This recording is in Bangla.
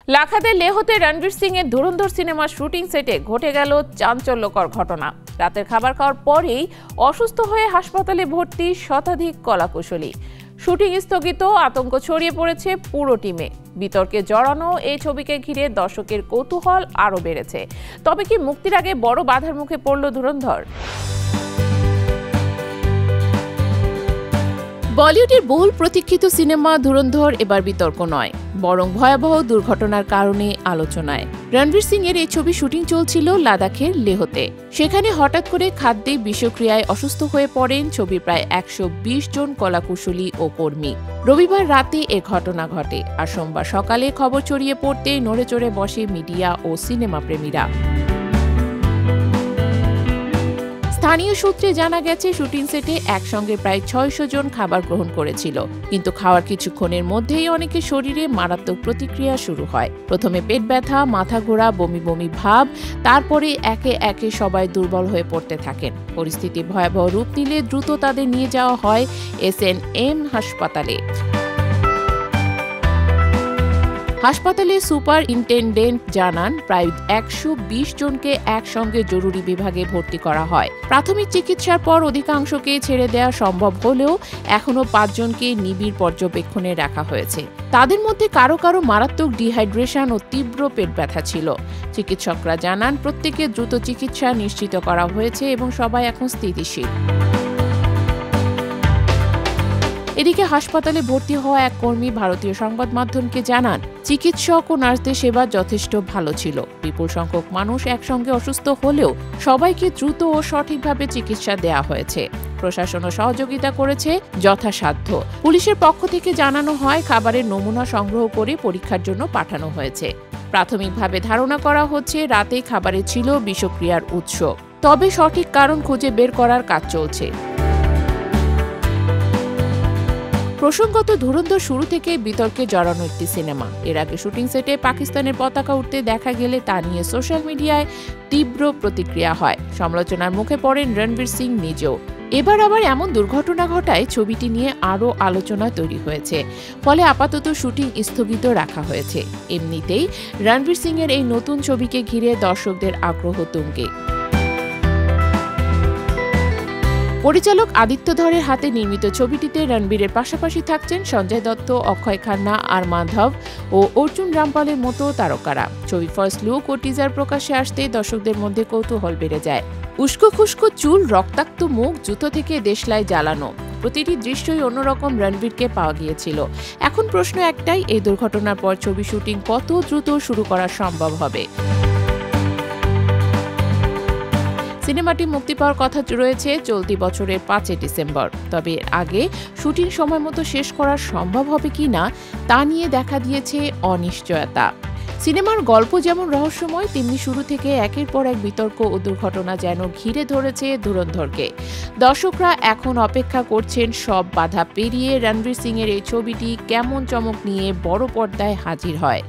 লাখাতে লেহতে রণবীর সিং এর ধুরন্ধর সিনেমার শুটিং সেটে ঘটে গেল চাঞ্চল্যকর ঘটনা। রাতের খাবার খাওয়ার পরেই অসুস্থ হয়ে হাসপাতালে ভর্তি শতাধিক কলাকুশলী। শুটিং স্থগিত, আতঙ্ক ছড়িয়ে পড়েছে পুরো টিমে। বিতর্কে জড়ানো এই ছবিকে ঘিরে দর্শকের কৌতূহল আরও বেড়েছে। তবে কি মুক্তির আগে বড় বাধার মুখে পড়ল ধুরন্ধর? বলিউডের বহুল প্রতীক্ষিত সিনেমা ধুরন্ধর এবার বিতর্ক নয়, বরং ভয়াবহ দুর্ঘটনার কারণে আলোচনায়। রণবীর সিং এর এই ছবি শুটিং চলছিল লাদাখের লেহতে। সেখানে হঠাৎ করে খাদ্যে বিষক্রিয়ায় অসুস্থ হয়ে পড়েন ছবির প্রায় 120 জন কলাকুশলী ও কর্মী। রবিবার রাতে এ ঘটনা ঘটে, আর সোমবার সকালে খবর ছড়িয়ে পড়তে নড়েচড়ে বসে মিডিয়া ও সিনেমা প্রেমীরা। স্থানীয় সূত্রে জানা গেছে, শুটিং সেটে একসঙ্গে প্রায় 600 জন খাবার গ্রহণ করেছিল, কিন্তু খাওয়ার কিছুক্ষণের মধ্যেই অনেকের শরীরে মারাত্মক প্রতিক্রিয়া শুরু হয়। প্রথমে পেট ব্যথা, মাথা ঘোরা, বমি বমি ভাব, তারপরে একে একে সবাই দুর্বল হয়ে পড়তে থাকেন। পরিস্থিতি ভয়াবহ রূপ নিলে দ্রুত তাদের নিয়ে যাওয়া হয় SNM হাসপাতালে। হাসপাতালের সুপারিনটেনডেন্ট জানান, প্রায় 120 জনকে একসঙ্গে জরুরি বিভাগে ভর্তি করা হয়। প্রাথমিক চিকিৎসার পর অধিকাংশকে ছেড়ে দেওয়া সম্ভব হলেও এখনও 5 জনকে নিবিড় পর্যবেক্ষণে রাখা হয়েছে। তাদের মধ্যে কারো কারো মারাত্মক ডিহাইড্রেশন ও তীব্র পেট ব্যথা ছিল। চিকিৎসকরা জানান, প্রত্যেকের দ্রুত চিকিৎসা নিশ্চিত করা হয়েছে এবং সবাই এখন স্থিতিশীল। এদিকে হাসপাতালে ভর্তি হওয়া এক কর্মী ভারতীয় সংবাদ মাধ্যমকে জানান, চিকিৎসক ও নার্সদের সেবা যথেষ্ট ভালো ছিল। বিপুল সংখ্যক মানুষ একসঙ্গে অসুস্থ হলেও সবাইকে দ্রুত ও সঠিকভাবে চিকিৎসা দেওয়া হয়েছে। প্রশাসনও সহযোগিতা করেছে যথাসাধ্য। পুলিশের পক্ষ থেকে জানানো হয়, খাবারের নমুনা সংগ্রহ করে পরীক্ষার জন্য পাঠানো হয়েছে। প্রাথমিকভাবে ধারণা করা হচ্ছে, রাতে খাবারে ছিল বিষক্রিয়ার উৎস। তবে সঠিক কারণ খুঁজে বের করার কাজ চলছে। প্রসঙ্গত, ধুরন্ধর শুরু থেকে বিতর্কে জড়ানো একটি সিনেমা। এর আগে শুটিং সেটে পাকিস্তানের পতাকা উঠতে দেখা গেলে তা নিয়ে সোশ্যাল মিডিয়ায় তীব্র প্রতিক্রিয়া হয়। সমালোচনার মুখে পড়েন রণবীর সিং নিজেও। এবার আবার এমন দুর্ঘটনা ঘটায় ছবিটি নিয়ে আরও আলোচনা তৈরি হয়েছে। ফলে আপাতত শুটিং স্থগিত রাখা হয়েছে। এমনিতেই রণবীর সিং এর এই নতুন ছবিকে ঘিরে দর্শকদের আগ্রহ তুঙ্গে। পরিচালক আদিত্য ধরের হাতে নির্মিত ছবিটিতে রণবীরের পাশাপাশি থাকছেন সঞ্জয় দত্ত, অক্ষয় খান্না, আর মাধব ও অর্জুন রামপালের মতো তারকারা। ছবির ফার্স্ট লুক ও টিজার প্রকাশ্যে আসতেই দর্শকদের মধ্যে কৌতূহল বেড়ে যায়। উস্কো খুস্কো চুল, রক্তাক্ত মুখ, জুতো থেকে দেশলাই জ্বালানো, প্রতিটি দৃশ্যই অন্যরকম রণবীরকে পাওয়া গিয়েছিল। এখন প্রশ্ন একটাই, এই দুর্ঘটনার পর ছবি শুটিং কত দ্রুত শুরু করা সম্ভব হবে? সিনেমাটি মুক্তি পাওয়ার কথা রয়েছে চলতি বছরের 5 ডিসেম্বর। তবে আগে শুটিং সময় মতো শেষ করা সম্ভব হবে কিনা তা নিয়ে দেখা দিয়েছে অনিশ্চয়তা। সিনেমার গল্প যেমন রহস্যময়, তেমনি শুরু থেকে একের পর এক বিতর্ক ও দুর্ঘটনা যেন ঘিরে ধরেছে ধুরন্ধরকে। দর্শকরা এখন অপেক্ষা করছেন সব বাধা পেরিয়ে রণবীর সিং এর এই ছবিটি কেমন চমক নিয়ে বড় পর্দায় হাজির হয়।